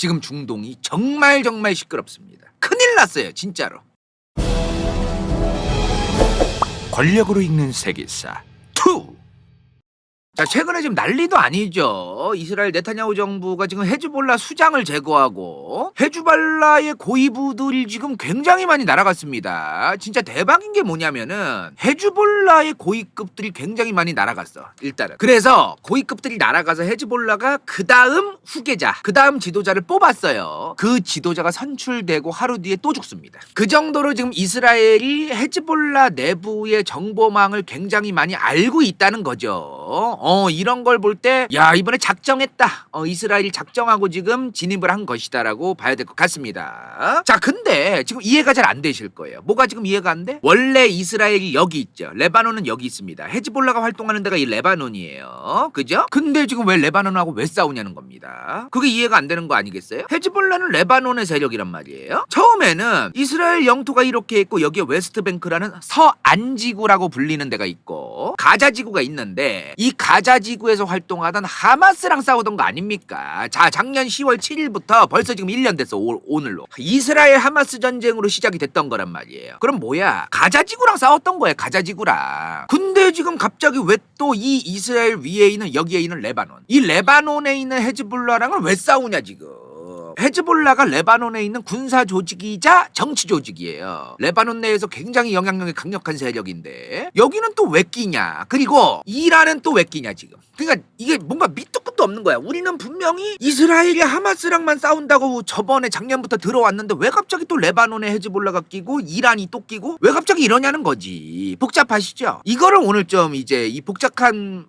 지금 중동이 정말 시끄럽습니다. 큰일 났어요, 진짜로. 권력으로 읽는 세계사 2. 자, 최근에 지금 난리도 아니죠. 이스라엘 네타냐후 정부가 지금 헤즈볼라 수장을 제거하고 헤즈볼라의 고위부들이 지금 굉장히 많이 날아갔습니다. 진짜 대박인 게 뭐냐면은 헤즈볼라의 고위급들이 굉장히 많이 날아갔어. 일단은. 그래서 고위급들이 날아가서 헤즈볼라가 그 다음 후계자, 그 다음 지도자를 뽑았어요. 그 지도자가 선출되고 하루 뒤에 또 죽습니다. 그 정도로 지금 이스라엘이 헤즈볼라 내부의 정보망을 굉장히 많이 알고 있다는 거죠. 이런 걸 볼 때 야, 이번에 작정했다. 이스라엘이 작정하고 지금 진입을 한 것이다라고 봐야 될 것 같습니다. 자, 근데 지금 이해가 잘 안 되실 거예요. 뭐가 지금 이해가 안 돼? 원래 이스라엘이 여기 있죠. 레바논은 여기 있습니다. 헤즈볼라가 활동하는 데가 이 레바논이에요. 그죠? 근데 지금 왜 레바논하고 왜 싸우냐는 겁니다. 그게 이해가 안 되는 거 아니겠어요? 헤즈볼라는 레바논의 세력이란 말이에요. 처음에는 이스라엘 영토가 이렇게 있고 여기에 웨스트뱅크라는 서안지구라고 불리는 데가 있고 가자지구가 있는데 이 가자지구에서 활동하던 하마스랑 싸우던 거 아닙니까? 자, 작년 10월 7일부터 벌써 지금 1년 됐어. 오늘로. 이스라엘 하마스 전쟁으로 시작이 됐던 거란 말이에요. 그럼 뭐야? 가자지구랑 싸웠던 거예요. 가자지구랑. 근데 지금 갑자기 왜 또 이 이스라엘 위에 있는 여기에 있는 레바논, 이 레바논에 있는 헤즈볼라랑은 왜 싸우냐 지금. 헤즈볼라가 레바논에 있는 군사 조직이자 정치 조직이에요. 레바논 내에서 굉장히 영향력이 강력한 세력인데 여기는 또 왜 끼냐. 그리고 이란은 또 왜 끼냐 지금. 그러니까 이게 뭔가 밑도 끝도 없는 거야. 우리는 분명히 이스라엘이 하마스랑만 싸운다고 저번에 작년부터 들어왔는데 왜 갑자기 또 레바논에 헤즈볼라가 끼고 이란이 또 끼고 왜 갑자기 이러냐는 거지. 복잡하시죠? 이거를 오늘 좀 이제 이 복잡한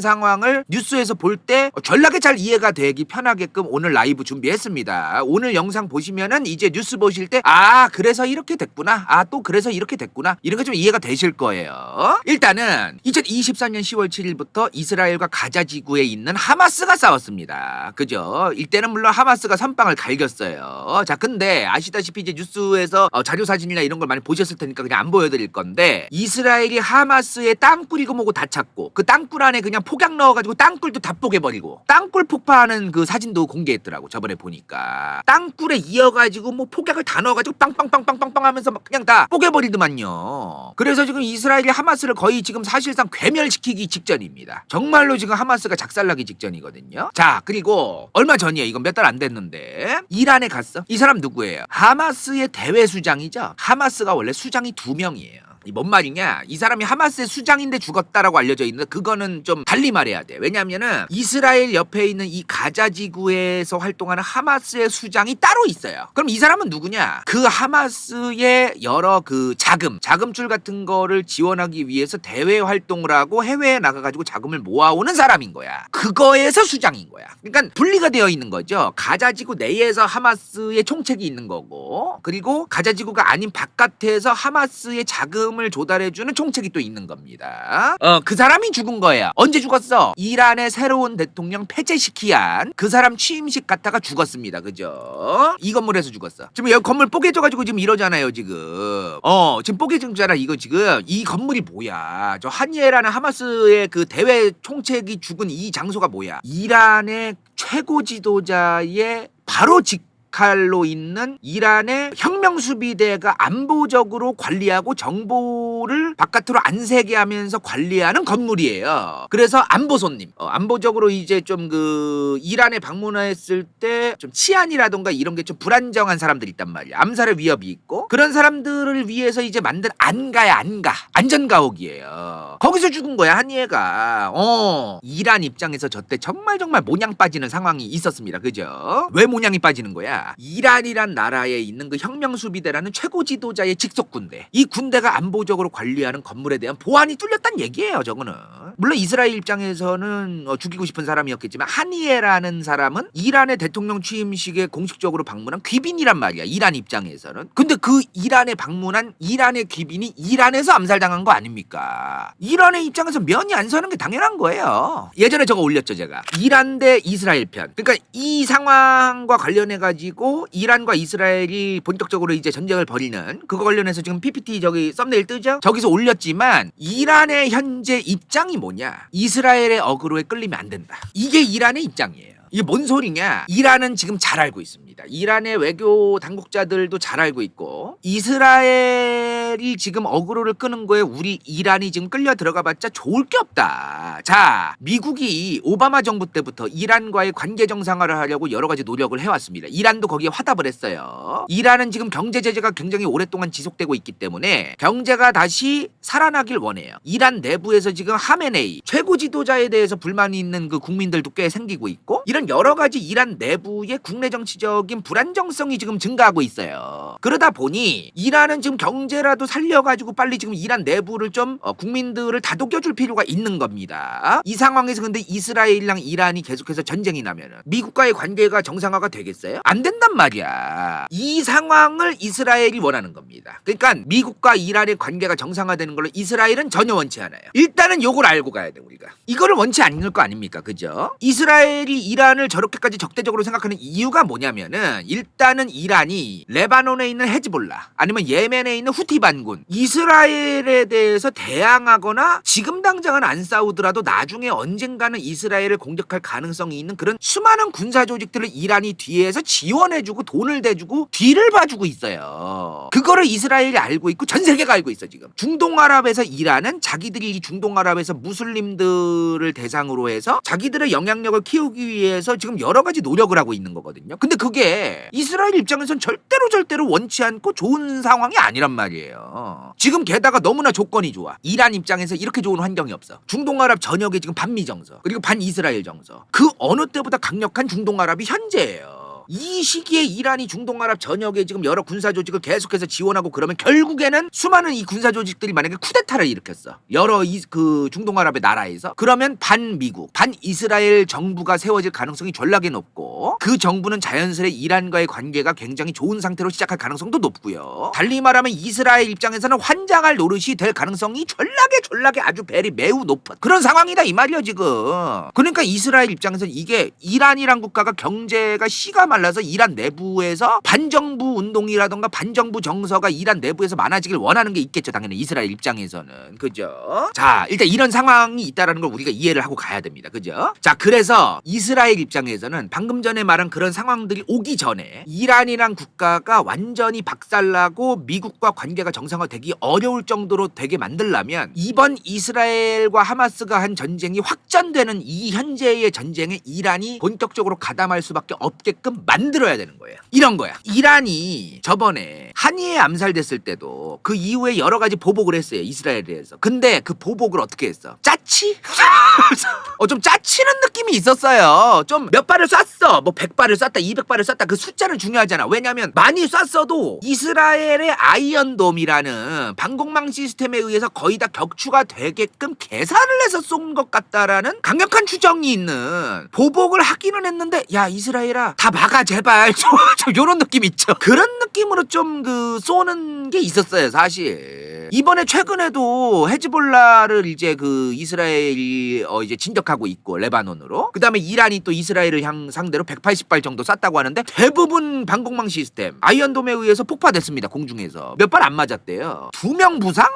상황을 뉴스에서 볼 때 전략에 잘 이해가 되기 편하게끔 오늘 라이브 준비했습니다. 오늘 영상 보시면은 이제 뉴스 보실 때 그래서 이렇게 됐구나. 또 그래서 이렇게 됐구나. 이런 게 좀 이해가 되실 거예요. 일단은 2024년 10월 7일부터 이스라엘과 가자지구에 있는 하마스가 싸웠습니다. 그죠? 이때는 물론 하마스가 선빵을 갈겼어요. 자, 근데 아시다시피 이제 뉴스에서 자료 사진이나 이런 걸 많이 보셨을 테니까 그냥 안 보여드릴 건데 이스라엘이 하마스의 땅굴이고 뭐고 다 찾고 그 땅굴 안에 그냥 폭약 넣어가지고 땅굴도 다 뽀개버리고 땅굴 폭파하는 그 사진도 공개했더라고. 저번에 보니까 땅굴에 이어가지고 뭐 폭약을 다 넣어가지고 빵빵빵빵빵빵 하면서 막 그냥 다 뽀개버리더만요. 그래서 지금 이스라엘이 하마스를 거의 지금 사실상 괴멸시키기 직전입니다. 정말로 지금 하마스가 작살나기 직전이거든요. 자, 그리고 얼마 전이에요. 이건 몇 달 안 됐는데 이란에 갔어. 이 사람 누구예요? 하마스의 대외 수장이죠. 하마스가 원래 수장이 2명이에요. 뭔 말이냐? 이 사람이 하마스의 수장인데 죽었다라고 알려져 있는데 그거는 좀 달리 말해야 돼. 왜냐면은 이스라엘 옆에 있는 이 가자지구에서 활동하는 하마스의 수장이 따로 있어요. 그럼 이 사람은 누구냐? 그 하마스의 여러 그 자금줄 같은 거를 지원하기 위해서 대외 활동을 하고 해외에 나가가지고 자금을 모아오는 사람인 거야. 그거에서 수장인 거야. 그러니까 분리가 되어 있는 거죠. 가자지구 내에서 하마스의 총책이 있는 거고 그리고 가자지구가 아닌 바깥에서 하마스의 자금 을 조달해주는 총책이 또 있는 겁니다. 그 사람이 죽은 거예요. 언제 죽었어? 이란의 새로운 대통령 페제시키안 그 사람 취임식 갔다가 죽었습니다. 그죠? 이 건물에서 죽었어. 지금 여기 건물 뽀개져가지고 지금 이러잖아요. 지금 지금 뽀개졌잖아. 이거 지금 이 건물이 뭐야? 저 한예라는 하마스의 그 대외 총책이 죽은 이 장소가 뭐야? 이란의 최고 지도자의 바로 칼로 있는 이란의 혁명수비대가 안보적으로 관리하고 정보를 바깥으로 안 새게 하면서 관리하는 건물이에요. 그래서 안보손님, 안보적으로 이제 좀 그 이란에 방문했을 때 좀 치안이라던가 이런 게 좀 불안정한 사람들이 있단 말이야. 암살의 위협이 있고 그런 사람들을 위해서 이제 만든 안전가옥이에요. 거기서 죽은 거야 한이애가. 이란 입장에서 저때 정말 모냥 빠지는 상황이 있었습니다. 그죠? 왜 모냥이 빠지는 거야? 이란이란 나라에 있는 그 혁명수비대라는 최고 지도자의 직속 군대, 이 군대가 안보적으로 관리하는 건물에 대한 보안이 뚫렸다는 얘기예요. 저거는 물론 이스라엘 입장에서는 죽이고 싶은 사람이었겠지만 한이에라는 사람은 이란의 대통령 취임식에 공식적으로 방문한 귀빈이란 말이야. 이란 입장에서는. 근데 그 이란에 방문한 이란의 귀빈이 이란에서 암살당한 거 아닙니까? 이란의 입장에서 면이 안 서는 게 당연한 거예요. 예전에 저거 올렸죠 제가. 이란 대 이스라엘 편. 그러니까 이 상황과 관련해가지고 이란과 이스라엘이 본격적으로 이제 전쟁을 벌이는 그거 관련해서 지금 PPT 저기 썸네일 뜨죠? 저기서 올렸지만 이란의 현재 입장이 뭐냐? 이스라엘의 어그로에 끌리면 안 된다. 이게 이란의 입장이에요. 이게 뭔 소리냐? 이란은 지금 잘 알고 있습니다. 이란의 외교 당국자들도 잘 알고 있고 이스라엘이 지금 어그로를 끄는 거에 우리 이란이 지금 끌려 들어가봤자 좋을 게 없다. 자, 미국이 오바마 정부 때부터 이란과의 관계 정상화를 하려고 여러 가지 노력을 해왔습니다. 이란도 거기에 화답을 했어요. 이란은 지금 경제 제재가 굉장히 오랫동안 지속되고 있기 때문에 경제가 다시 살아나길 원해요. 이란 내부에서 지금 하메네이 최고 지도자에 대해서 불만이 있는 그 국민들도 꽤 생기고 있고 이런 여러 가지 이란 내부의 국내 정치적인 불안정성이 지금 증가하고 있어요. 그러다 보니 이란은 지금 경제라도 살려가지고 빨리 지금 이란 내부를 좀 국민들을 다독여줄 필요가 있는 겁니다. 이 상황에서 근데 이스라엘이랑 이란이 계속해서 전쟁이 나면은 미국과의 관계가 정상화가 되겠어요? 안 된단 말이야. 이 상황을 이스라엘이 원하는 겁니다. 그러니까 미국과 이란의 관계가 정상화되는 걸로 이스라엘은 전혀 원치 않아요. 일단은 요걸 알고 가야 돼 우리가. 이거를 원치 않을 거 아닙니까? 그죠? 이스라엘이 이란을 저렇게까지 적대적으로 생각하는 이유가 뭐냐면은 일단은 이란이 레바논에 있는 헤즈볼라 아니면 예멘에 있는 후티 반군 이스라엘에 대해서 대항하거나 지금 당장은 안 싸우더라도 나중에 언젠가는 이스라엘을 공격할 가능성이 있는 그런 수많은 군사 조직들을 이란이 뒤에서 지원해주고 돈을 대주고 뒤를 봐주고 있어요. 그거를 이스라엘이 알고 있고 전 세계가 알고 있어 지금. 중동아랍에서 이란은 자기들이 이 중동아랍에서 무슬림들을 대상으로 해서 자기들의 영향력을 키우기 위해서 지금 여러 가지 노력을 하고 있는 거거든요. 근데 그게 이스라엘 입장에선 절대로 원치 않고 좋은 상황이 아니란 말이에요. 지금 게다가 너무나 조건이 좋아. 이란 입장에서 이렇게 좋은 환경이 없어. 중동아랍 전역에 지금 반미 정서 그리고 반이스라엘 정서 그 어느 때보다 강력한 중동아랍이 현재예요. 이 시기에 이란이 중동아랍 전역에 지금 여러 군사 조직을 계속해서 지원하고 그러면 결국에는 수많은 이 군사 조직들이 만약에 쿠데타를 일으켰어. 여러 그 중동아랍의 나라에서 그러면 반미국, 반이스라엘 정부가 세워질 가능성이 졸라게 높고 그 정부는 자연스레 이란과의 관계가 굉장히 좋은 상태로 시작할 가능성도 높고요. 달리 말하면 이스라엘 입장에서는 환장할 노릇이 될 가능성이 졸라게 아주 벨이 매우 높은 그런 상황이다 이 말이야 지금. 그러니까 이스라엘 입장에서는 이게 이란이란 국가가 경제가 씨가 말라서 이란 내부에서 반정부 운동이라던가 반정부 정서가 이란 내부에서 많아지길 원하는 게 있겠죠. 당연히 이스라엘 입장에서는. 그죠? 자, 일단 이런 상황이 있다라는 걸 우리가 이해를 하고 가야 됩니다. 그죠? 자, 그래서 이스라엘 입장에서는 방금 전에 말한 그런 상황들이 오기 전에 이란이란 국가가 완전히 박살나고 미국과 관계가 정상화되기 어려울 정도로 되게 만들려면 이번 이스라엘과 하마스가 한 전쟁이 확전되는 이 현재의 전쟁에 이란이 본격적으로 가담할 수밖에 없게끔 만들어야 되는 거예요. 이런 거야. 이란이 저번에 한이에 암살됐을 때도 그 이후에 여러 가지 보복을 했어요. 이스라엘에 대해서. 근데 그 보복을 어떻게 했어? 짜치? 좀 짜치는 느낌이 있었어요. 좀 몇 발을 쐈어. 뭐 100발을 쐈다, 200발을 쐈다. 그 숫자는 중요하잖아. 왜냐면 많이 쐈어도 이스라엘의 아이언돔이라는 방공망 시스템에 의해서 거의 다 격추가 되게끔 계산을 해서 쏜 것 같다라는 강력한 추정이 있는 보복을 하기는 했는데 야 이스라엘아 다 막아 제발 좀 요런 느낌 있죠. 그런 느낌으로 좀 그 쏘는 게 있었어요 사실. 이번에 최근에도 헤즈볼라를 이제 그 이스라엘이 이제 진격하고 있고 레바논으로 그다음에 이란이 또 이스라엘을 상대로 180발 정도 쐈다고 하는데 대부분 방공망 시스템 아이언돔에 의해서 폭파됐습니다. 공중에서 몇 발 안 맞았대요. 2명 부상?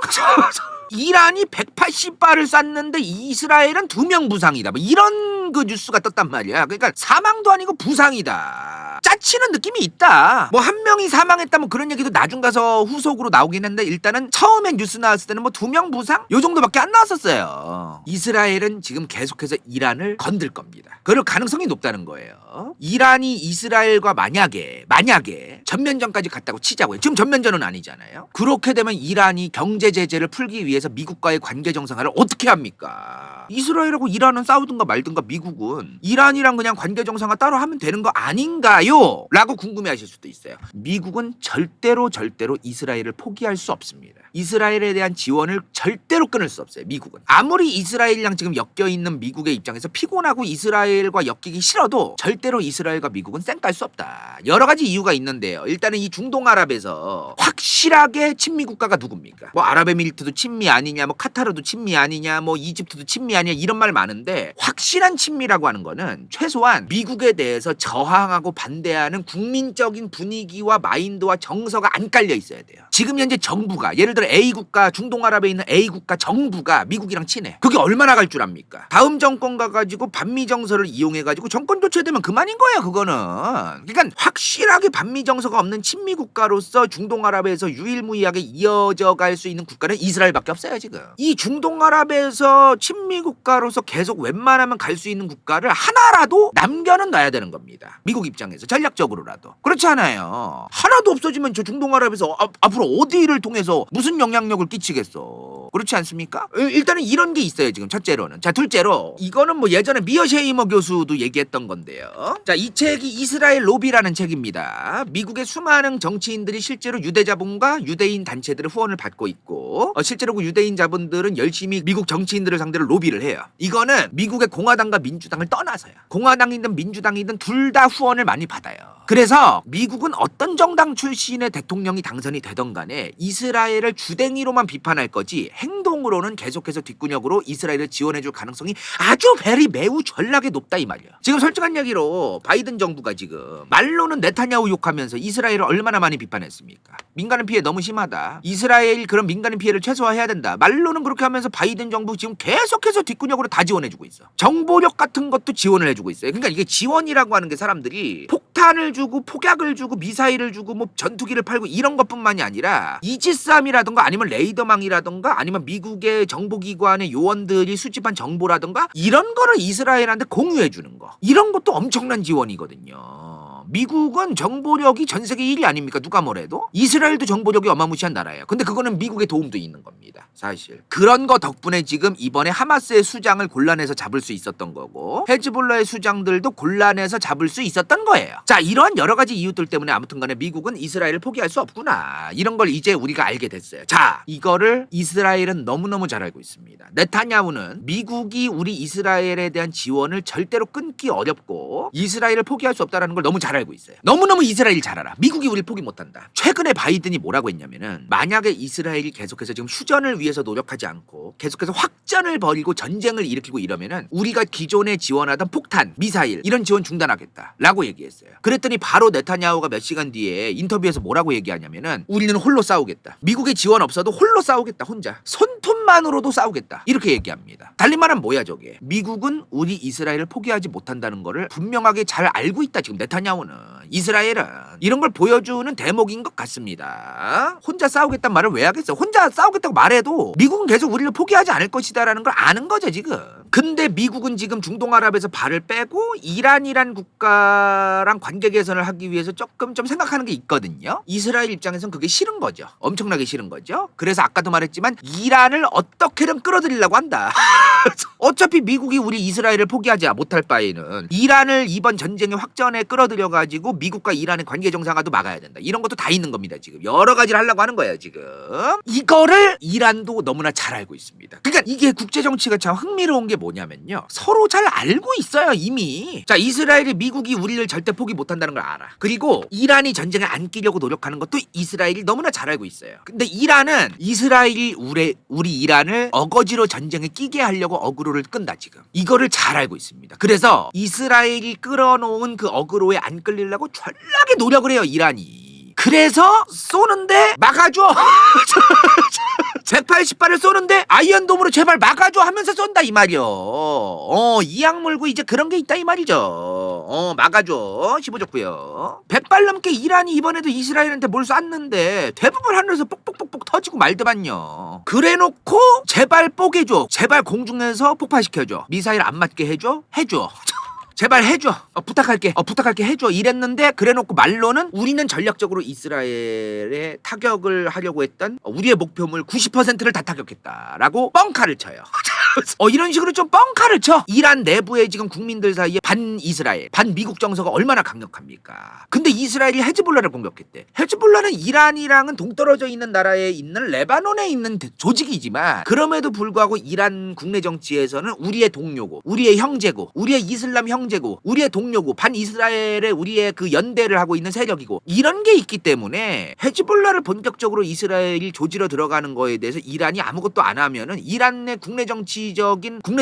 이란이 180발을 쐈는데 이스라엘은 2명 부상이다. 뭐 이런 그 뉴스가 떴단 말이야. 그러니까 사망도 아니고 부상이다. 짜치는 느낌이 있다. 뭐 한 명이 사망했다면 그런 얘기도 나중 가서 후속으로 나오긴 했는데 일단은 처음엔 뉴스 나왔을 때는 뭐 2명 부상? 요 정도밖에 안 나왔었어요. 이스라엘은 지금 계속해서 이란을 건들 겁니다. 그럴 가능성이 높다는 거예요. 이란이 이스라엘과 만약에 전면전까지 갔다고 치자고요. 지금 전면전은 아니잖아요. 그렇게 되면 이란이 경제 제재를 풀기 위해서 미국과의 관계 정상화를 어떻게 합니까? 이스라엘하고 이란은 싸우든가 말든가 미국은 이란이랑 그냥 관계 정상화 따로 하면 되는 거 아닌가요? 라고 궁금해하실 수도 있어요. 미국은 절대로 이스라엘을 포기할 수 없습니다. 이스라엘에 대한 지원을 절대로 끊을 수 없어요. 미국은. 아무리 이스라엘이랑 지금 엮여있는 미국의 입장에서 피곤하고 이스라엘과 엮이기 싫어도 절대로 이스라엘과 미국은 쌩깔 수 없다. 여러 가지 이유가 있는데요. 일단은 이 중동아랍에서 확실하게 친미 국가가 누굽니까? 뭐 아랍에미리트도 친미 아니냐, 뭐 카타르도 친미 아니냐, 뭐 이집트도 친미 아니냐 이런 말 많은데 확실한 친미라고 하는 거는 최소한 미국에 대해서 저항하고 반대하는 국민적인 분위기와 마인드와 정서가 안 깔려 있어야 돼요. 지금 현재 정부가 예를 들어 A 국가 중동아랍에 있는 A 국가 정부가 미국이랑 친해. 그게 얼마나 갈 줄 압니까? 다음 정권 가가지고 반미 정서를 이용해가지고 정권 교체되면 그만인 거야 그거는. 그러니까 확실하게 반미 정서가 없는 친미 국가로서 중동아랍에서 유일무이하게 이어져 갈 수 있는 국가는 이스라엘밖에 없어요 지금. 이 중동아랍에서 친미 국가로서 계속 웬만하면 갈 수 있는 국가를 하나라도 남겨는 놔야 되는 겁니다. 미국 입장에서 전략적으로라도. 그렇지 않아요. 하나도 없어지면 저 중동아랍에서 앞으로 어디를 통해서 무슨 영향력을 끼치겠어. 그렇지 않습니까? 일단은 이런 게 있어요 지금 첫째로는. 자 둘째로 이거는 뭐 예전에 미어셰이머 교수도 얘기했던 건데요. 자 이 책이 이스라엘 로비라는 책입니다. 미국의 수많은 정치인들이 실제로 유대 자본과 유대인 단체들의 후원을 받고 있고 실제로 그 유대인 자본들은 열심히 미국 정치인들을 상대로 로비를 해요. 이거는 미국의 공화당과 민주당을 떠나서요. 공화당이든 민주당이든 둘 다 후원을 많이 받아요. 그래서 미국은 어떤 정당 출신의 대통령이 당선이 되던 간에 이스라엘을 주댕이로만 비판할 거지 행동으로는 계속해서 뒷구녕으로 이스라엘을 지원해줄 가능성이 아주 매우 전락에 높다 이 말이야. 지금 솔직한 얘기로 바이든 정부가 지금 말로는 네타냐후 욕하면서 이스라엘을 얼마나 많이 비판했습니까? 민간인 피해 너무 심하다. 이스라엘 그런 민간인 피해를 최소화해야 된다. 말로는 그렇게 하면서 바이든 정부 지금 계속해서 뒷구녕으로 다 지원해주고 있어. 정보력 같은 것도 지원을 해주고 있어요. 그러니까 이게 지원이라고 하는 게 사람들이 폭탄을 주고 폭약을 주고 미사일을 주고 뭐 전투기를 팔고 이런 것뿐만이 아니라 이지스함이라든가 아니면 레이더망이라든가 아니면 미국의 정보기관의 요원들이 수집한 정보라든가 이런 거를 이스라엘한테 공유해 주는 거. 이런 것도 엄청난 지원이거든요. 미국은 정보력이 전 세계 1위 아닙니까? 누가 뭐래도. 이스라엘도 정보력이 어마무시한 나라예요. 근데 그거는 미국의 도움도 있는 겁니다. 사실. 그런 거 덕분에 지금 이번에 하마스의 수장을 곤란해서 잡을 수 있었던 거고 헤즈볼라의 수장들도 곤란해서 잡을 수 있었던 거예요. 자, 이러한 여러 가지 이유들 때문에 아무튼 간에 미국은 이스라엘을 포기할 수 없구나. 이런 걸 이제 우리가 알게 됐어요. 자, 이거를 이스라엘은 너무너무 잘 알고 있습니다. 네타냐후는 미국이 우리 이스라엘에 대한 지원을 절대로 끊기 어렵고 이스라엘을 포기할 수 없다는 걸 너무 잘 알고 있어요. 너무너무 이스라엘 잘 알아. 미국이 우리를 포기 못한다. 최근에 바이든이 뭐라고 했냐면은 만약에 이스라엘이 계속해서 지금 휴전을 위해서 노력하지 않고 계속해서 확전을 벌이고 전쟁을 일으키고 이러면은 우리가 기존에 지원하던 폭탄, 미사일 이런 지원 중단하겠다라고 얘기했어요. 그랬더니 바로 네타냐후가 몇 시간 뒤에 인터뷰에서 뭐라고 얘기하냐면은 우리는 홀로 싸우겠다. 미국의 지원 없어도 홀로 싸우겠다. 혼자. 손톱만으로도 싸우겠다. 이렇게 얘기합니다. 달리 말하면 뭐야 저게. 미국은 우리 이스라엘을 포기하지 못한다는 거를 분명하게 잘 알고 있다. 지금 네타냐후는. 이스라엘은 이런 걸 보여주는 대목인 것 같습니다. 혼자 싸우겠다는 말을 왜 하겠어. 혼자 싸우겠다고 말해도 미국은 계속 우리를 포기하지 않을 것이다라는 걸 아는 거죠 지금. 근데 미국은 지금 중동아랍에서 발을 빼고 이란이란 국가랑 관계 개선을 하기 위해서 조금 좀 생각하는 게 있거든요. 이스라엘 입장에선 그게 싫은 거죠. 엄청나게 싫은 거죠. 그래서 아까도 말했지만 이란을 어떻게든 끌어들이려고 한다. 어차피 미국이 우리 이스라엘을 포기하지 못할 바에는 이란을 이번 전쟁의 확전에 끌어들여가지고 미국과 이란의 관계 정상화도 막아야 된다. 이런 것도 다 있는 겁니다. 지금 여러 가지를 하려고 하는 거예요. 지금 이거를 이란도 너무나 잘 알고 있습니다. 그러니까 이게 국제정치가 참 흥미로운 게 뭐냐면요. 서로 잘 알고 있어요. 이미. 자, 이스라엘이 미국이 우리를 절대 포기 못한다는 걸 알아. 그리고 이란이 전쟁에 안 끼려고 노력하는 것도 이스라엘이 너무나 잘 알고 있어요. 근데 이란은 이스라엘이 우리 이란을 어거지로 전쟁에 끼게 하려고 어그로를 끈다 지금. 이거를 잘 알고 있습니다. 그래서 이스라엘이 끌어놓은 그 어그로에 안 끌리려고 전락에 노력을 해요. 이란이. 그래서 쏘는데 막아줘. 180발을 쏘는데 아이언돔으로 제발 막아줘 하면서 쏜다 이 말이요. 이악 물고 이제 그런 게 있다 이 말이죠. 막아줘. 15줬고요. 100발 넘게 이란이 이번에도 이스라엘한테 뭘 쐈는데 대부분 하늘에서 뽁뽁뽁뽁 터지고 말더만요. 그래놓고 제발 뽀개줘. 제발 공중에서 폭파시켜줘. 미사일 안 맞게 해줘. 제발 해줘. 부탁할게 해줘. 이랬는데 그래놓고 말로는 우리는 전략적으로 이스라엘에 타격을 하려고 했던 우리의 목표물 90%를 다 타격했다라고 뻥카를 쳐요. 이런 식으로 좀 뻥카를 쳐. 이란 내부에 지금 국민들 사이에 반이스라엘, 반미국 정서가 얼마나 강력합니까? 근데 이스라엘이 헤즈볼라를 공격했대. 헤즈볼라는 이란이랑은 동떨어져 있는 나라에 있는 레바논에 있는 조직이지만 그럼에도 불구하고 이란 국내 정치에서는 우리의 동료고 우리의 형제고 우리의 이슬람 형제고 우리의 동료고 반이스라엘의 우리의 그 연대를 하고 있는 세력이고 이런 게 있기 때문에 헤즈볼라를 본격적으로 이스라엘이 조지러 들어가는 거에 대해서 이란이 아무것도 안 하면은 이란의 국내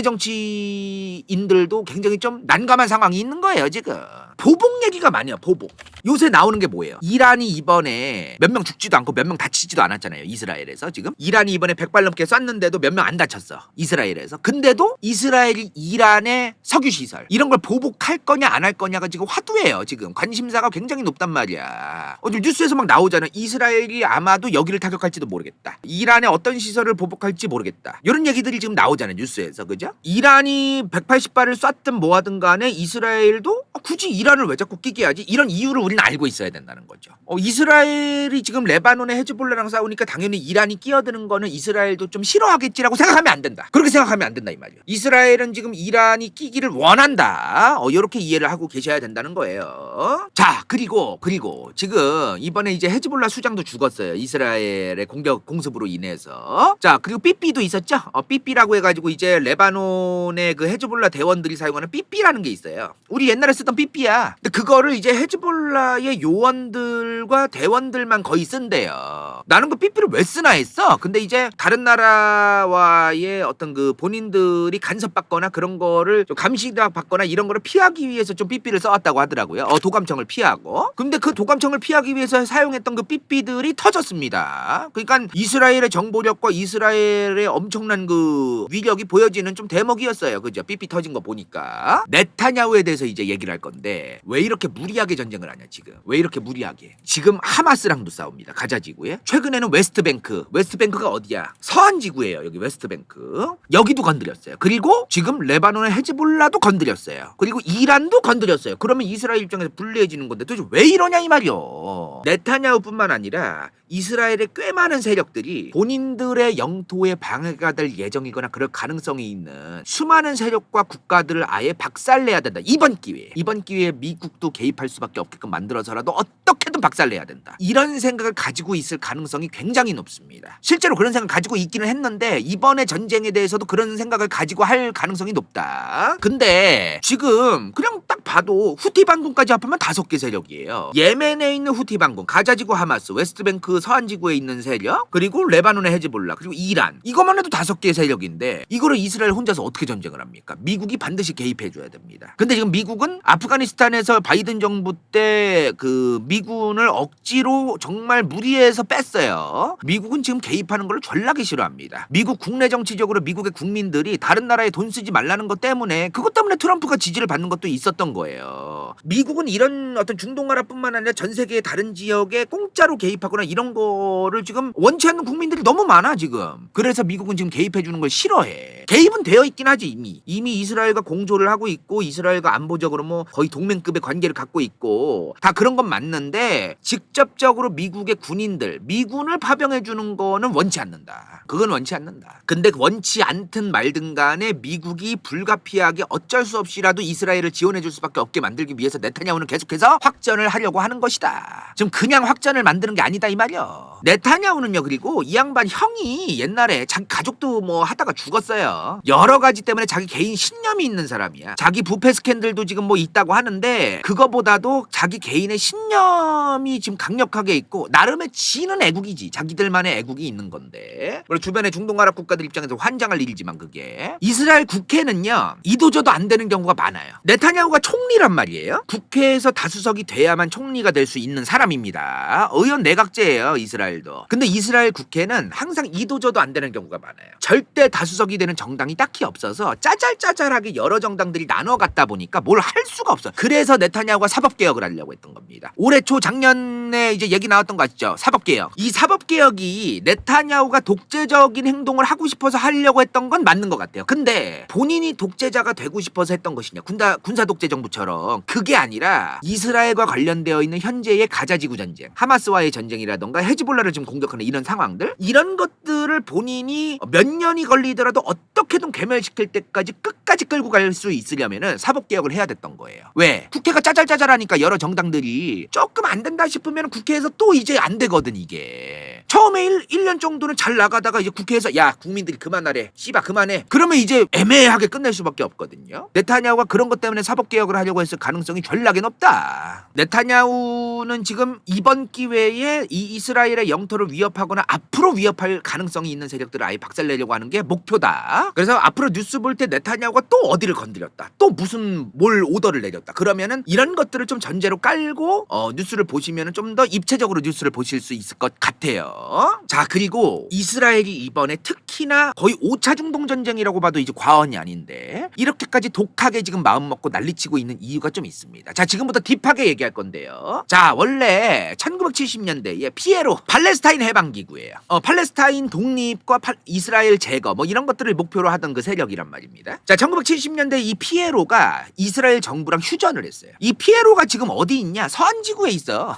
정치인들도 굉장히 좀 난감한 상황이 있는 거예요 지금. 보복 얘기가 많아요. 보복. 요새 나오는 게 뭐예요? 이란이 이번에 몇 명 죽지도 않고 몇 명 다치지도 않았잖아요. 이스라엘에서 지금. 이란이 이번에 100발 넘게 쐈는데도 몇 명 안 다쳤어. 이스라엘에서. 근데도 이스라엘이 이란의 석유시설 이런 걸 보복할 거냐 안 할 거냐가 지금 화두예요. 지금. 관심사가 굉장히 높단 말이야. 어제 뉴스에서 막 나오잖아. 이스라엘이 아마도 여기를 타격할지도 모르겠다. 이란의 어떤 시설을 보복할지 모르겠다. 이런 얘기들이 지금 나오잖아요. 뉴스에서. 그죠? 이란이 180발을 쐈든 뭐하든 간에 이스라엘도 굳이 이란을 왜 자꾸 끼게 하지? 이런 이유를 우리는 알고 있어야 된다는 거죠. 이스라엘이 지금 레바논의 헤즈볼라랑 싸우니까 당연히 이란이 끼어드는 거는 이스라엘도 좀 싫어하겠지라고 생각하면 안 된다. 그렇게 생각하면 안 된다 이 말이에요. 이스라엘은 지금 이란이 끼기를 원한다. 이렇게 이해를 하고 계셔야 된다는 거예요. 자, 그리고 지금 이번에 이제 헤즈볼라 수장도 죽었어요. 이스라엘의 공습으로 인해서. 자, 그리고 삐삐도 있었죠. 삐삐라고 해가지고 이제 레바논의 그 헤즈볼라 대원들이 사용하는 삐삐라는 게 있어요. 우리 옛날에 쓰던 삐삐야. 근데 그거를 이제 헤즈볼라의 요원들과 대원들만 거의 쓴대요. 나는 그 삐삐를 왜 쓰나 했어. 근데 이제 다른 나라와의 어떤 그 본인들이 간섭받거나 그런 거를 좀 감시받거나 이런 거를 피하기 위해서 좀 삐삐를 써왔다고 하더라고요. 도감청을 피하고. 근데 그 도감청을 피하기 위해서 사용했던 그 삐삐들이 터졌습니다. 그러니까 이스라엘의 정보력과 이스라엘의 엄청난 그 위력이 보여지는 좀 대목이었어요. 그죠? 삐삐 터진 거 보니까. 네타냐후에 대해서 이제 얘기를 할 건데 왜 이렇게 무리하게 전쟁을 하냐 지금. 왜 이렇게 무리하게. 지금 하마스랑도 싸웁니다. 가자지구에. 최근에는 웨스트뱅크가 어디야? 서한지구예요. 여기 웨스트뱅크. 여기도 건드렸어요. 그리고 지금 레바논의 헤즈볼라도 건드렸어요. 그리고 이란도 건드렸어요. 그러면 이스라엘 입장에서 불리해지는 건데 도대체 왜 이러냐 이 말이요. 네타냐후뿐만 아니라 이스라엘의 꽤 많은 세력들이 본인들의 영토에 방해가 될 예정이거나 그럴 가능성이 있는 수많은 세력과 국가들을 아예 박살내야 된다. 이번 기회에 미국도 개입할 수밖에 없게끔 만들어서라도 어떻게든 박살내야 된다. 이런 생각을 가지고 있을 가능성이 굉장히 높습니다. 실제로 그런 생각을 가지고 있기는 했는데 이번에 전쟁에 대해서도 그런 생각을 가지고 할 가능성이 높다. 근데 지금 그냥 딱 봐도 후티 반군까지 합하면 5개 세력이에요. 예멘에 있는 후티 반군, 가자지구 하마스, 웨스트뱅크 서한지구에 있는 세력, 그리고 레바논의 헤즈볼라, 그리고 이란. 이것만 해도 5개의 세력인데 이거를 이스라엘 혼자서 어떻게 전쟁을 합니까? 미국이 반드시 개입해줘야 됩니다. 근데 지금 미국은 아프가니스탄에서 바이든 정부 때 그 미군을 억지로 정말 무리해서 뺐어요. 미국은 지금 개입하는 걸 졸라게 싫어합니다. 미국 국내 정치적으로 미국의 국민들이 다른 나라에 돈 쓰지 말라는 것 때문에 그것 때문에 트럼프가 지지를 받는 것도 있었던 거예요. 미국은 이런 어떤 중동아랍뿐만 아니라 전 세계의 다른 지역에 공짜로 개입하거나 이런 거를 지금 원치 않는 국민들이 너무 많아 지금. 그래서 미국은 지금 개입해주는 걸 싫어해. 개입은 되어 있긴 하지 이미 이스라엘과 공조를 하고 있고 이스라엘과 안보적으로 뭐 거의 동맹급의 관계를 갖고 있고 다 그런 건 맞는데 직접적으로 미국의 군인들 미군을 파병해주는 거는 원치 않는다. 그건 원치 않는다. 근데 원치 않든 말든 간에 미국이 불가피하게 어쩔 수 없이라도 이스라엘을 지원해줄 수밖에 없게 만들기 위해서 네타냐후는 계속해서 확전을 하려고 하는 것이다. 지금 그냥 확전을 만드는 게 아니다 이 말이야. 네타냐후는요. 그리고 이 양반 형이 옛날에 자기 가족도 뭐 하다가 죽었어요. 여러 가지 때문에 자기 개인 신념이 있는 사람이야. 자기 부패 스캔들도 지금 뭐 있다고 하는데 그거보다도 자기 개인의 신념이 지금 강력하게 있고 나름의 지는 애국이지. 자기들만의 애국이 있는 건데. 그리고 주변의 중동아랍 국가들 입장에서 환장할 일이지만 그게 이스라엘 국회는요. 이도저도 안 되는 경우가 많아요. 네타냐후가 총리란 말이에요. 국회에서 다수석이 돼야만 총리가 될 수 있는 사람입니다. 의원 내각제예요. 이스라엘도. 근데 이스라엘 국회는 항상 이도저도 안 되는 경우가 많아요. 절대 다수석이 되는 정당이 딱히 없어서 짜잘짜잘하게 여러 정당들이 나눠 갔다 보니까 뭘 할 수가 없어. 그래서 네타냐후가 사법개혁을 하려고 했던 겁니다. 올해 초 작년에 이제 얘기 나왔던 거 아시죠? 사법개혁. 이 사법개혁이 네타냐후가 독재적인 행동을 하고 싶어서 하려고 했던 건 맞는 것 같아요. 근데 본인이 독재자가 되고 싶어서 했던 것이냐 군사 독재 정부처럼 그게 아니라 이스라엘과 관련되어 있는 현재의 가자지구 전쟁, 하마스와의 전쟁이라던가 헤즈볼라를 지금 공격하는 이런 상황들 이런 것들을 본인이 몇 년이 걸리더라도 어떻게든 괴멸시킬 때까지 끝까지 끌고 갈 수 있으려면은 사법개혁을 해야 됐던 거예요. 왜? 국회가 짜잘짜잘하니까 여러 정당들이 조금 안 된다 싶으면 국회에서 또 이제 안 되거든 이게. 처음에 1년 정도는 잘 나가다가 이제 국회에서 야 국민들이 그만하래 씨바 그만해 그러면 이제 애매하게 끝낼 수밖에 없거든요. 네타냐후가 그런 것 때문에 사법개혁을 하려고 했을 가능성이 전락에 높다. 네타냐후는 지금 이번 기회에 이 이스라엘의 영토를 위협하거나 앞으로 위협할 가능성이 있는 세력들을 아예 박살내려고 하는 게 목표다. 그래서 앞으로 뉴스 볼 때 네타냐후가 또 어디를 건드렸다 또 무슨 뭘 오더를 내렸다 그러면은 이런 것들을 좀 전제로 깔고 뉴스를 보시면은 좀 더 입체적으로 뉴스를 보실 수 있을 것 같아요. 자 그리고 이스라엘이 이번에 특히나 거의 5차 중동 전쟁이라고 봐도 이제 과언이 아닌데 이렇게까지 독하게 지금 마음 먹고 난리치고 있는 이유가 좀 있습니다. 자 지금부터 딥하게 얘기할 건데요. 자 원래 1970년대에 피에로 팔레스타인 해방기구예요. 팔레스타인 독립과 이스라엘 제거 뭐 이런 것들을 목표로 하던 그 세력이란 말입니다. 자 1970년대 이 피에로가 이스라엘 정부랑 휴전을 했어요. 이 피에로가 지금 어디 있냐? 서한지구에 있어.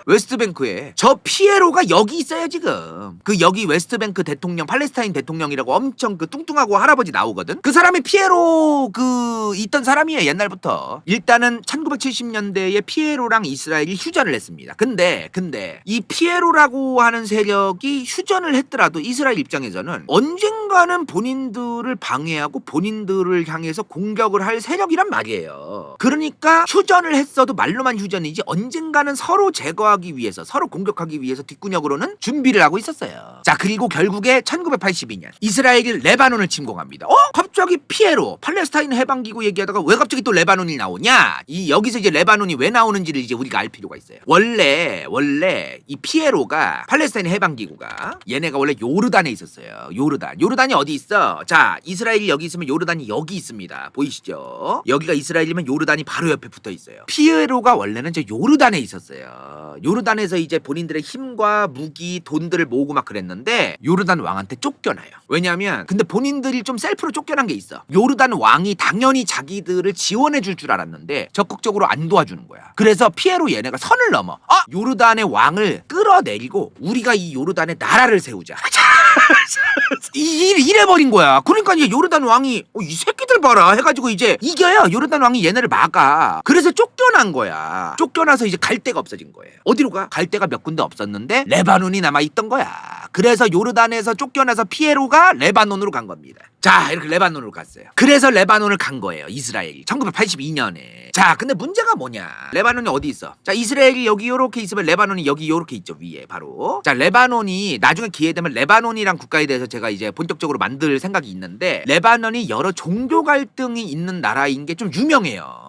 웨스트뱅크에. 저 피에로가 여기 있어요 지금. 그 여기 웨스트뱅크 대통령 팔레스타인 대통령이라고 엄청 그 뚱뚱하고 할아버지 나오거든. 그 사람이 피에로 그 있던 사람이에요 옛날부터. 일단은 1970년대에 피에로랑 이스라엘이 휴전을 했습니다. 근데 이 피에로라고 하는 세력이 휴전을 했더라도 이스라엘 입장에서는 언젠가는 본인들을 방해하고 본인들을 향해서 공격을 할 세력이란 말이에요. 그러니까 휴전을 했어도 말로만 휴전이지 언젠가는 서로 제거하기 위해서 서로 공격하기 위해서 뒷구녕으로는 준비를 하고 있었어요. 자 그리고 결국에 1982년 이스라엘이 레바논을 침공합니다. 갑자기 피에로 팔레스타인 해방기구 얘기하다가 왜 갑자기 또 레바논이 나오냐? 여기서 이제 레바논이 왜 나오는지를 이제 우리가 알 필요가 있어요. 원래 이 피에로가 팔레스타인 해방기구가 얘네가 원래 요르단에 있었어요. 요르단이 어디 있어? 자 이스라엘이 여기 있으면 요르단이 여기 있습니다. 보이시죠? 여기가 이스라엘이면 요르단이 바로 옆에 붙어 있어요. 피에로가 원래는 저 요르단에 있었어요. 요르단에서 이제 본인들의 힘과 무기, 돈들을 모으고 막 그랬는데 요르단 왕한테 쫓겨나요. 왜냐하면 근데 본인들이 좀 셀프로 쫓겨난 게 있어. 요르단 왕이 당연히 자기들을 지원해 줄 줄 알았는데 적극적으로 안 도와주는 거야. 그래서 피에로 얘네가 선을 넘어. 요르단의 왕을 끌어내리고 우리가 이 요르단에 나라를 세우자. 이래버린 거야. 그러니까 이제 요르단 왕이 이 새끼들 봐라 해가지고 이제 이겨요. 요르단 왕이 얘네를 막아. 그래서 쫓겨난 거야. 쫓겨나서 이제 갈 데가 없어진 거예요. 어디로 가? 갈 데가 몇 군데 없었는데 레바논이 남아있던 거야. 그래서 요르단에서 쫓겨나서 피에로가 레바논으로 간 겁니다. 자 이렇게 레바논으로 갔어요. 그래서 레바논을 간 거예요. 이스라엘이 1982년에. 자 근데 문제가 뭐냐? 레바논이 어디 있어? 자 이스라엘이 여기 요렇게 있으면 레바논이 여기 요렇게 있죠. 위에 바로. 자 레바논이 나중에 기회 되면 레바논이란 국가에 대해서 제가 이제 본격적으로 만들 생각이 있는데 레바논이 여러 종교 갈등이 있는 나라인 게 좀 유명해요.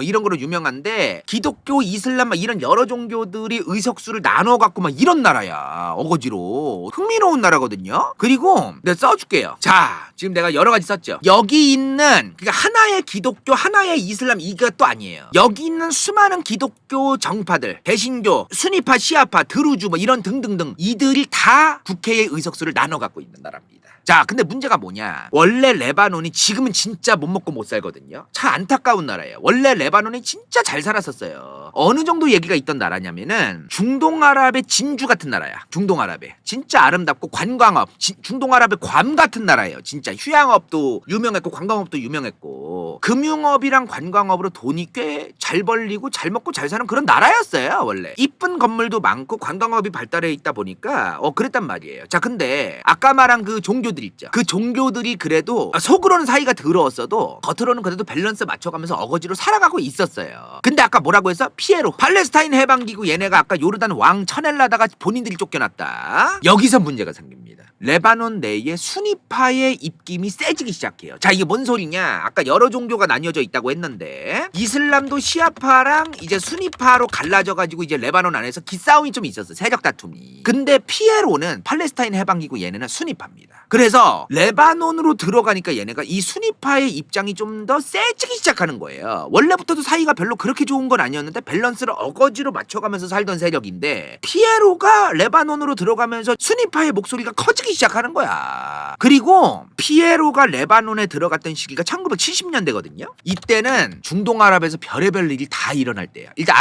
이런 거로 유명한데 기독교, 이슬람 막 이런 여러 종교들이 의석수를 나눠 갖고 막 이런 나라야. 어거지로 흥미로운 나라거든요. 그리고 내가 써줄게요. 자 지금 내가 여러 가지 썼죠. 여기 있는 그러니까 하나의 기독교, 하나의 이슬람 이것도 아니에요. 여기 있는 수많은 기독교 정파들, 개신교, 순위파, 시아파, 드루즈 뭐 이런 등등등 이들이 다 국회의 의석수를 나눠 갖고 있는 나라입니다. 자 근데 문제가 뭐냐? 원래 레바논이 지금은 진짜 못 먹고 못 살거든요. 참 안타까운 나라예요. 원래 레바논이 진짜 잘 살았었어요. 어느 정도 얘기가 있던 나라냐면은 중동아랍의 진주 같은 나라야. 중동아랍의 진짜 아름답고 관광업 중동아랍의 괌 같은 나라예요. 진짜 휴양업도 유명했고 관광업도 유명했고 금융업이랑 관광업으로 돈이 꽤 잘 벌리고 잘 먹고 잘 사는 그런 나라였어요. 원래 이쁜 건물도 많고 관광업이 발달해 있다 보니까 그랬단 말이에요. 자 근데 아까 말한 그 종교들 있죠. 그 종교들이 그래도 속으로는 사이가 더러웠어도 겉으로는 그래도 밸런스 맞춰가면서 어거지로 살아가고 있었어요. 근데 아까 뭐라고 했어? 피에로 팔레스타인 해방기구 얘네가 아까 요르단 왕 쳐내려다가 본인들이 쫓겨났다. 여기서 문제가 생깁니다. 레바논 내에 순위파의 입김이 세지기 시작해요. 자 이게 뭔 소리냐? 아까 여러 종교가 나뉘어져 있다고 했는데 이슬람도 시아파랑 이제 순위파로 갈라져가지고 이제 레바논 안에서 기싸움이 좀 있었어. 세력 다툼이. 근데 피에로는 팔레스타인 해방기구 얘네는 순위파입니다. 그래서 레바논으로 들어가니까 얘네가 이 순위파의 입장이 좀 더 세지기 시작하는 거예요. 원래부터도 사이가 별로 그렇게 좋은 건 아니었는데 밸런스를 어거지로 맞춰가면서 살던 세력인데 피에로가 레바논으로 들어가면서 순위파의 목소리가 커지기 시작하는 거야. 그리고 피에로가 레바논에 들어갔던 시기가 1970년대거든요. 이때는 중동아랍에서 별의별 일이 다 일어날 때야. 일단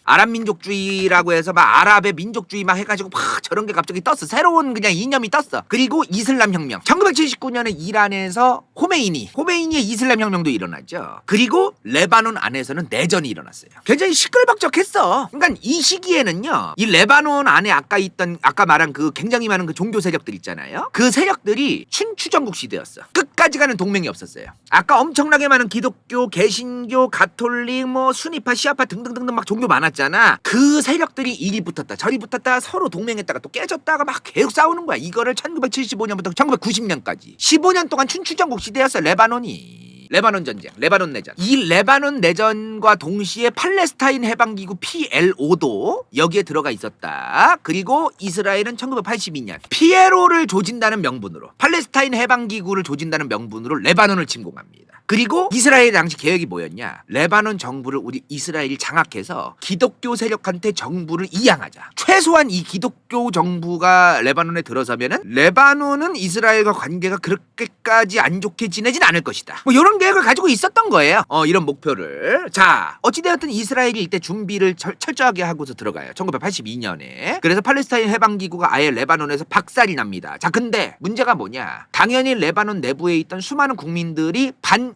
아랍민족주의라고 해서 막 아랍의 민족주의 막 해가지고 막 저런 게 갑자기 떴어. 새로운 그냥 이념이 떴어. 그리고 이슬람 혁명. 1979년에 이란에서 호메이니의 이슬람 혁명도 일어났죠. 그리고 레바논 안에서는 내전이 일어났어요. 굉장히 시끌벅적했어. 그러니까 이 시기에는요, 이 레바논 안에 아까 말한 그 굉장히 많은 그 종교 세력들 있잖아요. 그 세력들이 춘추전국 시대였어. 끝까지 가는 동맹이 없었어요. 아까 엄청나게 많은 기독교, 개신교, 가톨릭, 뭐 순위파, 시아파 등등등등 막 종교 많았잖아. 그 세력들이 이리 붙었다 저리 붙었다 서로 동맹했다가 또 깨졌다가 막 계속 싸우는 거야. 이거를 1975년부터 1990년까지 15년 동안 춘추전국 시대였어. 레바논 전쟁, 레바논 내전. 이 레바논 내전과 동시에 팔레스타인 해방기구 PLO도 여기에 들어가 있었다. 그리고 이스라엘은 1982년 피에로를 조진다는 명분으로, 팔레스타인 해방기구를 조진다는 명분으로 레바논을 침공합니다. 그리고 이스라엘 당시 계획이 뭐였냐? 레바논 정부를 우리 이스라엘이 장악해서 기독교 세력한테 정부를 이양하자. 최소한 이 기독교 정부가 레바논에 들어서면은 레바논은 이스라엘과 관계가 그렇게까지 안 좋게 지내진 않을 것이다. 뭐 이런 계획을 가지고 있었던 거예요. 이런 목표를. 자, 어찌되었든 이스라엘이 이때 준비를 철저하게 하고서 들어가요. 1982년에. 그래서 팔레스타인 해방기구가 아예 레바논에서 박살이 납니다. 자, 근데 문제가 뭐냐? 당연히 레바논 내부에 있던 수많은 국민들이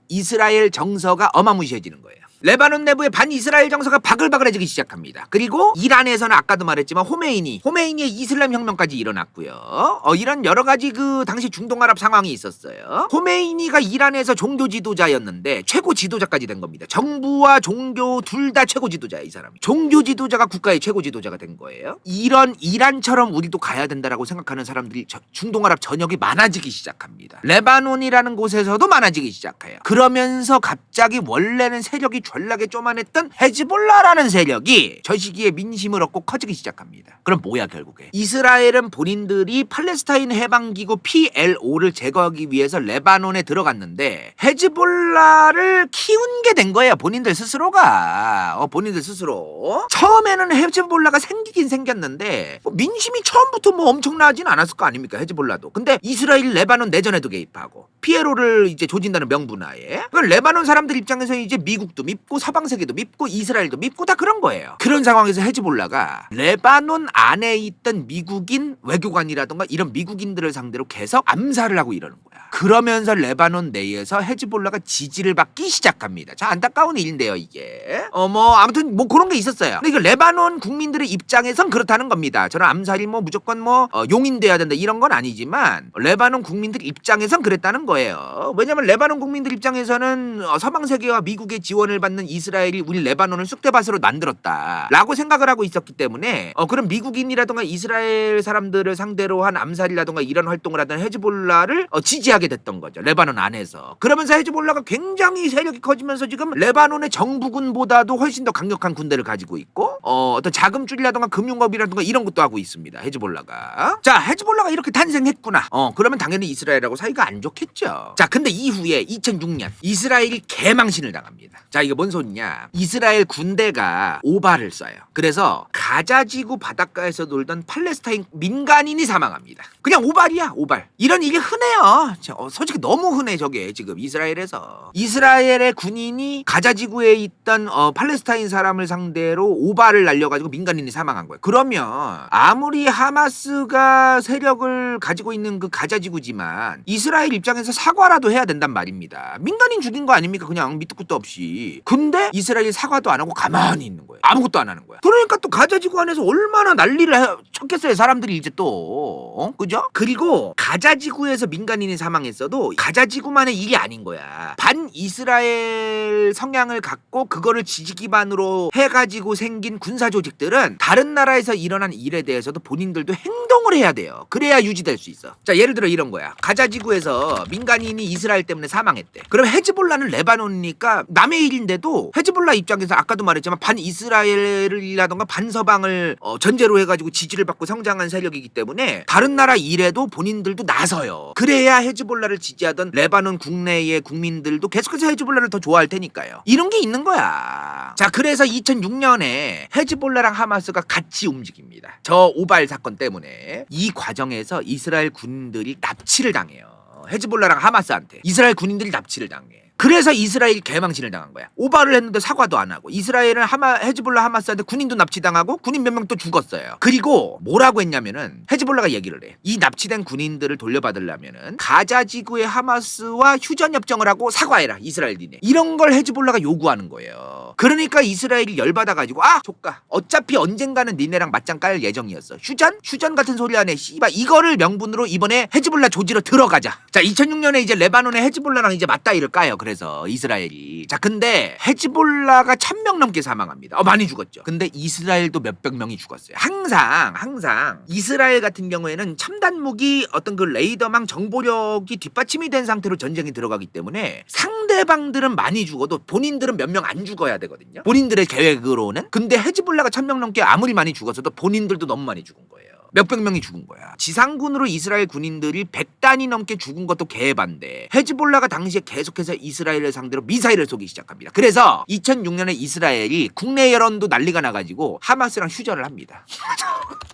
이스라엘 정서가 어마무시해지는 거예요. 레바논 내부의 반이스라엘 정서가 바글바글해지기 시작합니다. 그리고 이란에서는 아까도 말했지만 호메이니의 이슬람 혁명까지 일어났고요. 이런 여러 가지 그 당시 중동아랍 상황이 있었어요. 호메이니가 이란에서 종교 지도자였는데 최고 지도자까지 된 겁니다. 정부와 종교 둘 다 최고 지도자야, 이 사람이. 종교 지도자가 국가의 최고 지도자가 된 거예요. 이런 이란처럼 우리도 가야 된다라고 생각하는 사람들이 중동아랍 전역이 많아지기 시작합니다. 레바논이라는 곳에서도 많아지기 시작해요. 그러면서 갑자기 원래는 세력이 전락에 쪼만했던 헤즈볼라라는 세력이 저 시기에 민심을 얻고 커지기 시작합니다. 그럼 뭐야 결국에? 이스라엘은 본인들이 팔레스타인 해방기구 PLO를 제거하기 위해서 레바논에 들어갔는데 헤즈볼라를 키운 게 된 거예요. 본인들 스스로가. 본인들 스스로. 처음에는 헤즈볼라가 생기긴 생겼는데 민심이 처음부터 뭐 엄청나진 않았을 거 아닙니까? 헤즈볼라도. 근데 이스라엘 레바논 내전에도 개입하고 피에로를 이제 조진다는 명분하에 레바논 사람들 입장에서 이제 미국도 밉고 서방 세계도 밉고 이스라엘도 밉고 다 그런 거예요. 그런 상황에서 헤즈볼라가 레바논 안에 있던 미국인 외교관이라던가 이런 미국인들을 상대로 계속 암살을 하고 이러는 거야. 그러면서 레바논 내에서 헤즈볼라가 지지를 받기 시작합니다. 자, 안타까운 일인데요, 이게. 아무튼 뭐 그런 게 있었어요. 근데 이거 레바논 국민들의 입장에선 그렇다는 겁니다. 저는 암살이 뭐 무조건 용인돼야 된다 이런 건 아니지만 레바논 국민들 입장에선 그랬다는 거예요. 왜냐면 레바논 국민들 입장에서는 서방 세계와 미국의 지원을 받는 이스라엘이 우리 레바논을 쑥대밭으로 만들었다라고 생각을 하고 있었기 때문에 그런 미국인이라든가 이스라엘 사람들을 상대로 한 암살이라든가 이런 활동을 하던 헤즈볼라를 지지하게 됐던 거죠. 레바논 안에서. 그러면서 헤즈볼라가 굉장히 세력이 커지면서 지금 레바논의 정부군보다도 훨씬 더 강력한 군대를 가지고 있고 어떤 자금줄이라든가 금융업이라든가 이런 것도 하고 있습니다. 헤즈볼라가. 자, 헤즈볼라가 이렇게 탄생했구나. 그러면 당연히 이스라엘하고 사이가 안 좋겠죠. 자, 근데 이후에 2006년 이스라엘이 개망신을 당합니다. 자, 이게 뭔 소리냐? 이스라엘 군대가 오발을 쏴요. 그래서 가자지구 바닷가에서 놀던 팔레스타인 민간인이 사망합니다. 그냥 오발이야, 오발. 이런 일이 흔해요. 솔직히 너무 흔해, 저게 지금 이스라엘에서. 이스라엘의 군인이 가자지구에 있던 팔레스타인 사람을 상대로 오발을 날려가지고 민간인이 사망한 거예요. 그러면 아무리 하마스가 세력을 가지고 있는 그 가자지구지만 이스라엘 입장에서 사과라도 해야 된단 말입니다. 민간인 죽인 거 아닙니까? 그냥 밑도 끝도 없이. 근데 이스라엘이 사과도 안 하고 가만히 있는 거예요. 아무것도 안 하는 거야. 그러니까 또 가자지구 안에서 얼마나 난리를 쳤겠어요. 사람들이 이제 또. 그죠? 그리고 가자지구에서 민간인이 사망했어도 가자지구만의 일이 아닌 거야. 반이스라엘 성향을 갖고 그거를 지지 기반으로 해가지고 생긴 군사 조직들은 다른 나라에서 일어난 일에 대해서도 본인들도 행동을 해야 돼요. 그래야 유지될 수 있어. 자, 예를 들어 이런 거야. 가자지구에서 민간인이 이스라엘 때문에 사망했대. 그럼 헤즈볼라는 레바논이니까 남의 일인데도 헤즈볼라 입장에서 아까도 말했지만 반이스라엘이라던가 반서방을 전제로 해가지고 지지를 받고 성장한 세력이기 때문에 다른 나라 일에도 본인들도 나서요. 그래야 헤즈볼라를 지지하던 레바논 국내의 국민들도 계속해서 헤즈볼라를 더 좋아할 테니까요. 이런 게 있는 거야. 자, 그래서 2006년에 헤즈볼라랑 하마스가 같이 움직입니다. 저 오발 사건 때문에. 이 과정에서 이스라엘 군인들이 납치를 당해요. 헤즈볼라랑 하마스한테 이스라엘 군인들이 납치를 당해. 그래서 이스라엘 개망신을 당한 거야. 오바를 했는데 사과도 안 하고 이스라엘은 헤즈볼라 하마스한테 군인도 납치당하고 군인 몇 명 또 죽었어요. 그리고 뭐라고 했냐면은 헤즈볼라가 얘기를 해. 이 납치된 군인들을 돌려받으려면은 가자 지구의 하마스와 휴전 협정을 하고 사과해라 이스라엘이네. 이런 걸 헤즈볼라가 요구하는 거예요. 그러니까 이스라엘이 열받아가지고 조까 어차피 언젠가는 니네랑 맞짱 깔 예정이었어. 휴전 같은 소리 하네. 씨발 이거를 명분으로 이번에 헤즈볼라 조지로 들어가자. 자 2006년에 이제 레바논의 헤즈볼라랑 이제 맞다이를 까요. 그래서 이스라엘이 자 근데 헤즈볼라가 1000명 넘게 사망합니다. 많이 죽었죠. 근데 이스라엘도 몇백 명이 죽었어요. 항상 이스라엘 같은 경우에는 첨단 무기 어떤 그 레이더망 정보력이 뒷받침이 된 상태로 전쟁이 들어가기 때문에 상대방들은 많이 죽어도 본인들은 몇 명 안 죽어야 되거든요. 본인들의 계획으로는. 근데 헤즈볼라가 1000명 넘게 아무리 많이 죽었어도 본인들도 너무 많이 죽은 거예요. 몇백 명이 죽은 거야. 지상군으로 이스라엘 군인들이 100단이 넘게 죽은 것도 개반데 헤즈볼라가 당시에 계속해서 이스라엘을 상대로 미사일을 쏘기 시작합니다. 그래서 2006년에 이스라엘이 국내 여론도 난리가 나가지고 하마스랑 휴전을 합니다.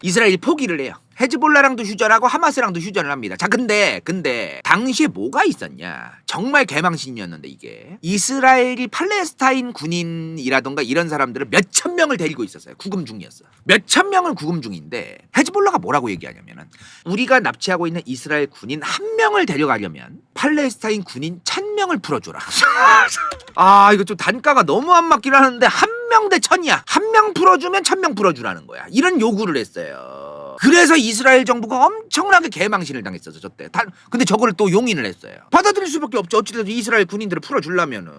이스라엘이 포기를 해요. 헤즈볼라랑도 휴전하고 하마스랑도 휴전을 합니다. 자 근데 당시에 뭐가 있었냐. 정말 개망신이었는데 이게 이스라엘이 팔레스타인 군인이라던가 이런 사람들을 몇천 명을 데리고 있었어요. 구금 중이었어. 몇천 명을 구금 중인데 헤즈볼라가 뭐라고 얘기하냐면은 우리가 납치하고 있는 이스라엘 군인 한 명을 데려가려면 팔레스타인 군인 1000명을 풀어줘라. 이거 좀 단가가 너무 안 맞긴 하는데 한 명 대 1000이야. 한 명 풀어주면 1000명 풀어주라는 거야. 이런 요구를 했어요. 그래서 이스라엘 정부가 엄청나게 개망신을 당했었어 저때. 근데 저거를 또 용인을 했어요. 받아들일 수밖에 없죠. 어찌됐든 이스라엘 군인들을 풀어주려면은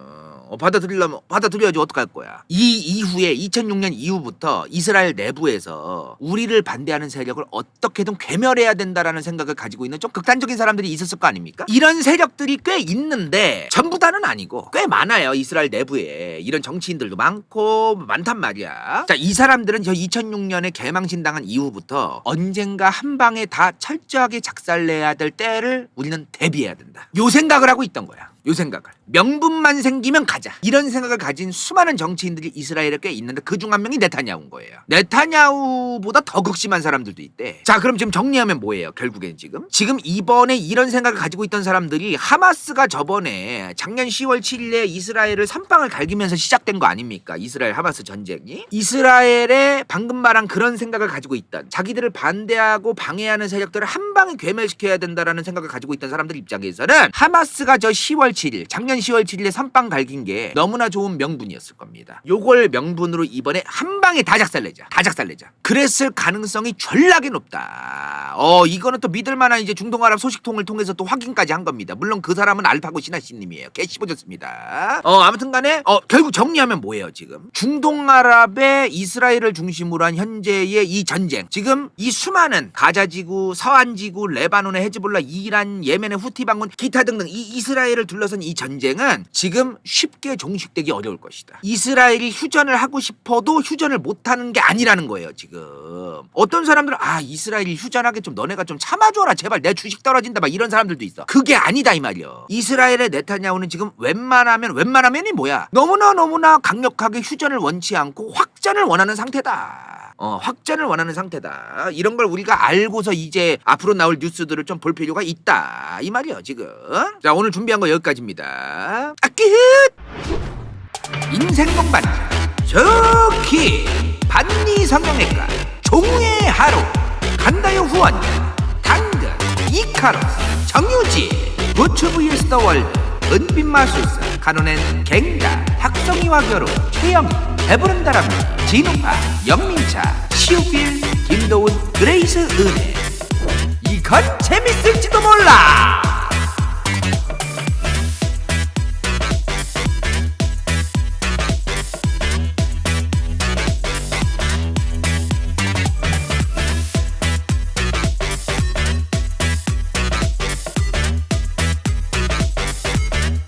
받아들여야지 어떡할 거야. 이 이후에 2006년 이후부터 이스라엘 내부에서 우리를 반대하는 세력을 어떻게든 괴멸해야 된다라는 생각을 가지고 있는 좀 극단적인 사람들이 있었을 거 아닙니까? 이런 세력들이 꽤 있는데 전부 다는 아니고 꽤 많아요. 이스라엘 내부에 이런 정치인들도 많단 말이야. 자, 이 사람들은 저 2006년에 개망신 당한 이후부터 언젠가 한 방에 다 철저하게 작살내야 될 때를 우리는 대비해야 된다. 요 생각을 하고 있던 거야. 요 생각을. 명분만 생기면 가자. 이런 생각을 가진 수많은 정치인들이 이스라엘에 꽤 있는데 그중 한 명이 네타냐후인 거예요. 네타냐후보다 더 극심한 사람들도 있대. 자 그럼 지금 정리하면 뭐예요? 결국엔 지금 이번에 이런 생각을 가지고 있던 사람들이 하마스가 저번에 작년 10월 7일에 이스라엘을 선빵을 갈기면서 시작된 거 아닙니까? 이스라엘 하마스 전쟁이. 이스라엘에 방금 말한 그런 생각을 가지고 있던 자기들을 반대하고 방해하는 세력들을 한 방에 괴멸시켜야 된다라는 생각을 가지고 있던 사람들 입장에서는 하마스가 저 10월 7일 작년 10월 7일에 선빵 갈긴 게 너무나 좋은 명분이었을 겁니다. 요걸 명분으로 이번에 한 방에 다 작살내자. 그랬을 가능성이 졸라게 높다. 이거는 또 믿을만한 이제 중동아랍 소식통을 통해서 또 확인까지 한 겁니다. 물론 그 사람은 알파고 시나씨님이에요. 개씹어졌습니다. 아무튼간에 결국 정리하면 뭐예요 지금? 중동아랍의 이스라엘을 중심으로 한 현재의 이 전쟁. 지금 이 수많은 가자지구, 서한지구, 레바논의 헤즈볼라, 이란, 예멘의 후티 반군, 기타 등등 이 이스라엘을 둘러싼 이 전쟁은 지금 쉽게 종식되기 어려울 것이다. 이스라엘이 휴전을 하고 싶어도 휴전을 못하는 게 아니라는 거예요 지금. 어떤 사람들은 이스라엘이 휴전하게 좀 너네가 좀 참아줘라 제발 내 주식 떨어진다 막 이런 사람들도 있어. 그게 아니다 이 말이야. 이스라엘의 네타냐후는 지금 웬만하면이 뭐야? 너무나 강력하게 휴전을 원치 않고 확전을 원하는 상태다. 확전을 원하는 상태다. 이런 걸 우리가 알고서 이제 앞으로 나올 뉴스들을 좀 볼 필요가 있다 이 말이에요 지금. 자 오늘 준비한 거 여기까지입니다. 끝. 인생 동반 좋기 반니 성형외과 종우의 하루 간다요 후원자 당근 이카로스 정유지 부츠 vs 더 월드 은빛 마술사 카논엔 갱다 학성이와 결혼 최영희 배부른 다람쥐 진우파 영민차 시우필 김도훈 그레이스 은혜. 이건 재밌을지도 몰라.